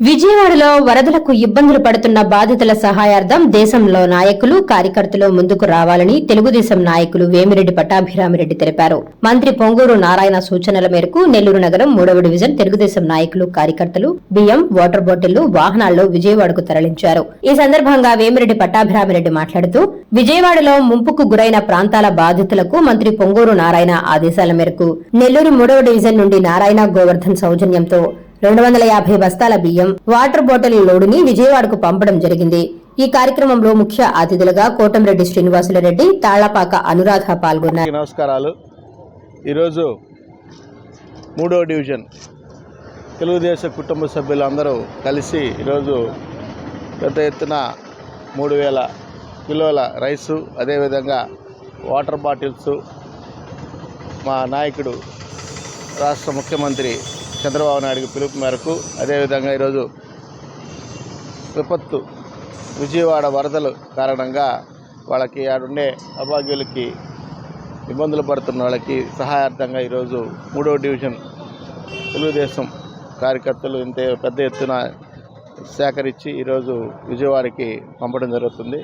విజయవాడలో వరదలకు ఇబ్బందులు పడుతున్న బాధితుల సహాయార్థం దేశంలో నాయకులు కార్యకర్తలు ముందుకు రావాలని తెలుగుదేశం నాయకులు వేమిరెడ్డి పట్టాభిరామిరెడ్డి తెలిపారు. మంత్రి పొంగూరు నారాయణ సూచనల మేరకు నెల్లూరు నగరం 3వ డివిజన్ తెలుగుదేశం నాయకులు కార్యకర్తలు బియ్యం, వాటర్ బాటిళ్లు వాహనాల్లో విజయవాడకు తరలించారు. ఈ సందర్భంగా వేమిరెడ్డి పట్టాభిరామిరెడ్డి మాట్లాడుతూ విజయవాడలో ముంపుకు గురైన ప్రాంతాల బాధితులకు మంత్రి పొంగూరు నారాయణ ఆదేశాల మేరకు నెల్లూరు 3వ డివిజన్ నుండి నారాయణ గోవర్ధన్ సౌజన్యంతో 250 బస్తాల బియ్యం, వాటర్ బాటిల్ లోడుని విజయవాడకు పంపడం జరిగింది. ఈ కార్యక్రమంలో ముఖ్య అతిథులుగా కోటంరెడ్డి శ్రీనివాసులరెడ్డి, తాళ్లపాక అనురాధ పాల్గొన్నారు. నమస్కారాలు. ఈరోజు 3వ డివిజన్ తెలుగుదేశం కుటుంబ సభ్యులందరూ కలిసి ఈరోజు పెద్ద ఎత్తున 3000 కిలోల రైసు, అదేవిధంగా వాటర్ బాటిల్స్ మా నాయకుడు రాష్ట్ర ముఖ్యమంత్రి చంద్రబాబు నాయుడు పిలుపు మేరకు, అదేవిధంగా ఈరోజు విపత్తు విజయవాడ వరదలు కారణంగా వాళ్ళకి ఆడుండే అభాగ్యులకి ఇబ్బందులు పడుతున్న వాళ్ళకి సహాయార్థంగా ఈరోజు 3వ డివిజన్ తెలుగుదేశం కార్యకర్తలు ఇంత పెద్ద ఎత్తున సేకరించి ఈరోజు విజయవాడకి పంపడం జరుగుతుంది.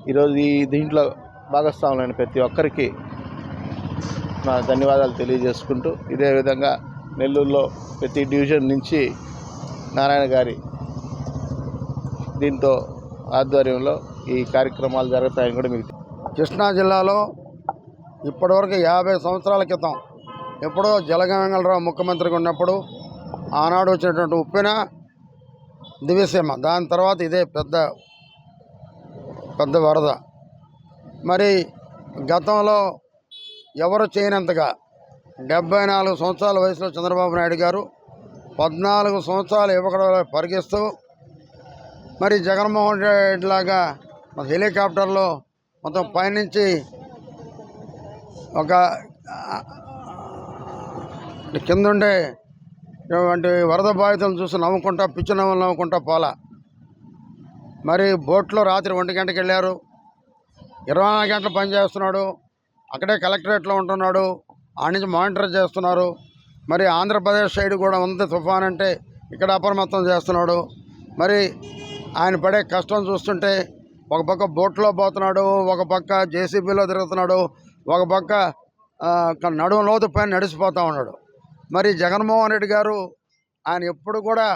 ఈరోజు దీంట్లో భాగస్వాములైన ప్రతి ఒక్కరికి నా ధన్యవాదాలు తెలియజేసుకుంటూ, ఇదే విధంగా నెల్లూరులో ప్రతి డివిజన్ నుంచి నారాయణ గారి దీంతో ఆధ్వర్యంలో ఈ కార్యక్రమాలు జరుగుతాయని కూడా మీకు. కృష్ణా జిల్లాలో ఇప్పటివరకు 50 సంవత్సరాల క్రితం ఎప్పుడో జలగంగళరావు ముఖ్యమంత్రిగా ఉన్నప్పుడు ఆనాడు వచ్చినటువంటి ఉప్పెన దివ్యసీమ, దాని తర్వాత ఇదే పెద్ద వరద. మరి గతంలో ఎవరు చేయనంతగా 74 సంవత్సరాల వయసులో చంద్రబాబు నాయుడు గారు 14 సంవత్సరాల యువకుడు పరిగిస్తూ మరి జగన్మోహన్ రెడ్డి లాగా హెలికాప్టర్లో మొత్తం పైనుంచి ఒక కిందుండే వరద బాధితులను చూసి నవ్వుకుంటా, పిచ్చి నవ్వులు నవ్వుకుంటా పోలా. మరి బోట్లో రాత్రి 1 గంటకి వెళ్ళారు, 24 గంటలు పనిచేస్తున్నాడు. అక్కడే కలెక్టరేట్లో ఉంటున్నాడు, ఆ నుంచి మానిటర్ చేస్తున్నారు. మరి ఆంధ్రప్రదేశ్ సైడ్ కూడా ఉంది తుఫాన్ అంటే, ఇక్కడ అప్రమత్తం చేస్తున్నాడు. మరి ఆయన పడే కష్టం చూస్తుంటే ఒక పక్క బోట్లో పోతున్నాడు, ఒక పక్క జేసీబీలో తిరుగుతున్నాడు, ఒక పక్క నడుము లోతు పైన నడిచిపోతూ ఉన్నాడు. మరి జగన్మోహన్ రెడ్డి గారు ఆయన ఎప్పుడు కూడా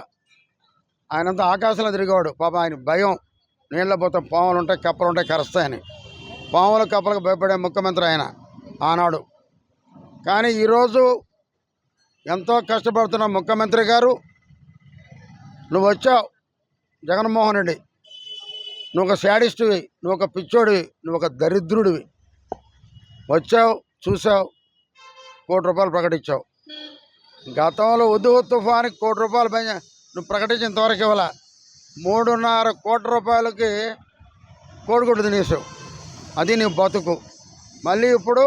ఆయనంతా ఆకాశంలో తిరిగేవాడు. పాప ఆయన భయం, నీళ్ళ పోతే పాములు ఉంటాయి, కప్పలు ఉంటాయి, కరుస్తాయని. పాములు కప్పలకు భయపడే ముఖ్యమంత్రి ఆయన ఆనాడు. కానీ ఈరోజు ఎంతో కష్టపడుతున్న ముఖ్యమంత్రి గారు, నువ్వు వచ్చావు జగన్మోహన్ రెడ్డి, నువ్వు ఒక శాడిస్టువి, నువ్వు ఒక పిచ్చోడివి, నువ్వు ఒక దరిద్రుడివి. వచ్చావు, చూసావు, ₹1 కోటి ప్రకటించావు. గతంలో ఉద్దు తుఫానికి ₹1 కోటి నువ్వు ప్రకటించినంతవరకు ఇవ్వాల. ₹3.5 కోట్లకి కోడిగుడ్డు తినేసావు. అది నీ బతుకు. మళ్ళీ ఇప్పుడు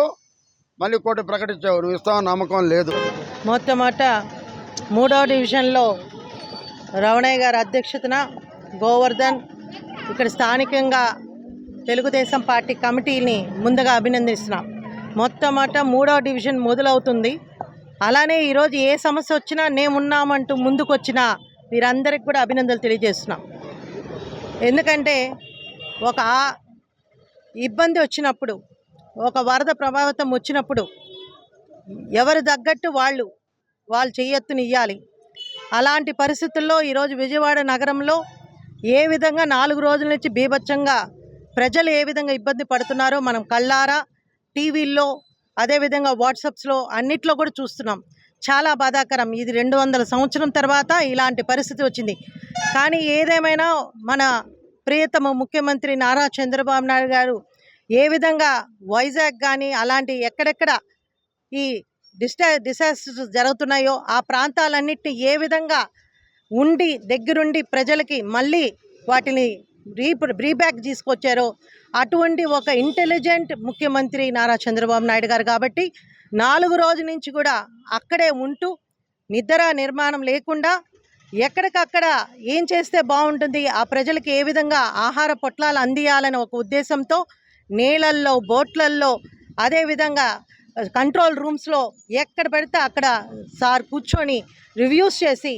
₹1 కోటి ప్రకటించావు, నువ్వు ఇస్తావని నమ్మకం లేదు. మొట్టమొదట 3వ డివిజన్లో రవణయ్య గారి అధ్యక్షతన గోవర్ధన్ ఇక్కడ స్థానికంగా తెలుగుదేశం పార్టీ కమిటీని ముందుగా అభినందిస్తున్నాం. మొట్టమొదట 3వ డివిజన్ మొదలవుతుంది. అలానే ఈరోజు ఏ సమస్య వచ్చినా నేమున్నామంటూ ముందుకు వచ్చిన వీరందరికీ కూడా అభినందనలు తెలియజేస్తున్నాం. ఎందుకంటే ఒక ఇబ్బంది వచ్చినప్పుడు, ఒక వరద ప్రభావితం వచ్చినప్పుడు ఎవరు తగ్గట్టు వాళ్ళు చెయ్యెత్తునియ్యాలి. అలాంటి పరిస్థితుల్లో ఈరోజు విజయవాడ నగరంలో ఏ విధంగా 4 రోజుల నుంచి బీభత్సంగా ప్రజలు ఏ విధంగా ఇబ్బంది పడుతున్నారో మనం కళ్ళారా టీవీల్లో, అదేవిధంగా వాట్సాప్స్లో అన్నిట్లో కూడా చూస్తున్నాం. చాలా బాధాకరం. ఇది 200 సంవత్సరం తర్వాత ఇలాంటి పరిస్థితి వచ్చింది. కానీ ఏదేమైనా మన ప్రియతమ ముఖ్యమంత్రి నారా చంద్రబాబు నాయుడు గారు ఏ విధంగా వైజాగ్ కానీ అలాంటి ఎక్కడెక్కడ ఈ డిసాస్టర్స్ జరుగుతున్నాయో ఆ ప్రాంతాలన్నిటిని ఏ విధంగా ఉండి దగ్గరుండి ప్రజలకి మళ్ళీ వాటిని రీబ్యాక్ తీసుకొచ్చారో అటువంటి ఒక ఇంటెలిజెంట్ ముఖ్యమంత్రి నారా చంద్రబాబు నాయుడు గారు. కాబట్టి 4 రోజుల నుంచి కూడా అక్కడే ఉంటూ నిద్ర నిర్మాణం లేకుండా ఎక్కడికక్కడ ఏం చేస్తే బాగుంటుంది, ఆ ప్రజలకు ఏ విధంగా ఆహార పొట్లాలు అందియాలని ఒక ఉద్దేశంతో నీళ్ళల్లో, బోట్లల్లో, అదేవిధంగా కంట్రోల్ రూమ్స్లో ఎక్కడ పడితే అక్కడ సార్ కూర్చొని రివ్యూస్ చేసి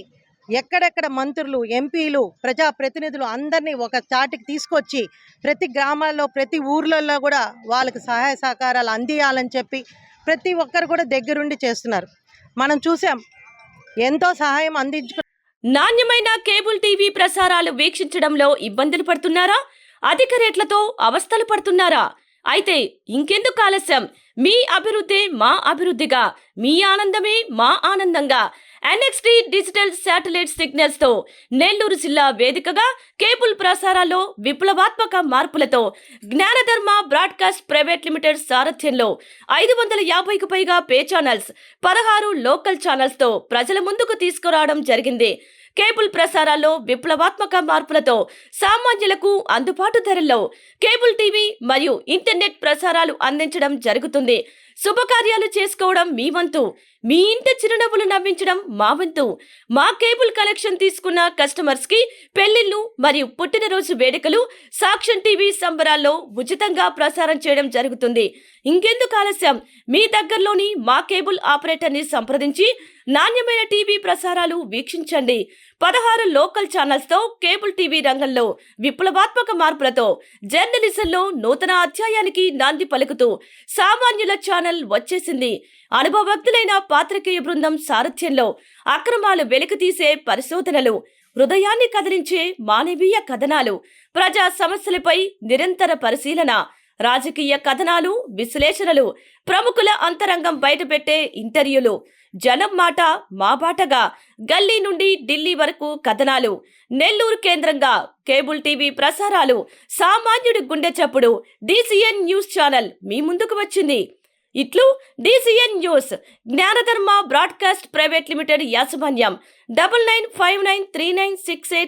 ఎక్కడెక్కడ మంత్రులు, ఎంపీలు, ప్రజాప్రతినిధులు అందరినీ ఒక చాటికి తీసుకొచ్చి ప్రతి గ్రామాల్లో, ప్రతి ఊర్లలో కూడా వాళ్ళకి సహాయ సహకారాలు అందియాలని చెప్పి ప్రతి ఒక్కరు కూడా దగ్గరుండి చేస్తున్నారు. మనం చూసాం, ఎంతో సహాయం అందించుకు. నాణ్యమైన కేబుల్ టీవీ ప్రసారాలు వీక్షించడంలో ఇబ్బందులు పడుతున్నారా? అధిక రేట్లతో అవస్థలు పడుతున్నారా? అయితే ఇంకెందుకు ఆలస్యం? మీ అభివృద్ధి మా అభివృద్ధిగా, మీ ఆనందమే మా ఆనందంగా NXT డిజిటల్ శాటిలైట్ సిగ్నల్స్ తో నెల్లూరు జిల్లా వేదికగా కేబుల్ ప్రసారాల్లో విప్లవాత్మక మార్పులతో జ్ఞానధర్మ బ్రాడ్కాస్ట్ ప్రైవేట్ లిమిటెడ్ సారథ్యంలో 550కు పైగా పే ఛానల్స్, 16 లోకల్ ఛానల్స్ తో ప్రజల ముందుకు తీసుకురావడం జరిగింది. కేబుల్ ప్రసారాల్లో విప్లవాత్మక మార్పులతో సామాన్యులకు అందుబాటు ధరల్లో కేబుల్ టీవీ మరియు ఇంటర్నెట్ ప్రసారాలు అందించడం జరుగుతుంది. శుభకార్యాలు చేసుకోవడం మీ వంతు, మీ ఇంటి చిరునవ్వులు నవ్వించడం మా వంతు. మా కేబుల్ కనెక్షన్ తీసుకున్న కస్టమర్స్ కి పెళ్లిళ్లు మరియు పుట్టినరోజు వేడుకలు సాక్ష్యం టీవీ సంబరాల్లో ఉచితంగా ప్రసారం చేయడం జరుగుతుంది. ఇంకెందుకు ఆలస్యం? మీ దగ్గరలోని మా కేబుల్ ఆపరేటర్ ని సంప్రదించి నాణ్యమైన టీవీ ప్రసారాలు వీక్షించండి. 16 లోకల్ ఛానల్స్ తో కేబుల్ టీవీ రంగంలో విప్లవాత్మక మార్పులతో జర్నలిజంలో నూతన అధ్యాయానికి నాంది పలుకుతూ సామాన్యుల ఛానల్ వచ్చేసింది. అనుభవజ్ఞులైన పాత్రికేయ బృందం సారథ్యంలో అక్రమాలు వెలికితీసే పరిశోధనలు, హృదయాన్ని కదిలించే మానవీయ కథనాలు, ప్రజా సమస్యలపై నిరంతర పరిశీలన, రాజకీయ కథనాలు, విశ్లేషణలు, ప్రముఖుల అంతరంగం బయటపెట్టే ఇంటర్వ్యూలు, జనం మాట మా బాటగా గల్లీ నుండి ఢిల్లీ వరకు కథనాలు, నెల్లూరు కేంద్రంగా కేబుల్ టీవీ ప్రసారాలు, సామాన్యుడి గుండె చప్పుడు DCN న్యూస్ ఛానల్ మీ ముందుకు వచ్చింది. ఇట్లు DCN news, జ్ఞానధర్మ broadcast private limited యాజమాన్యం. 99593968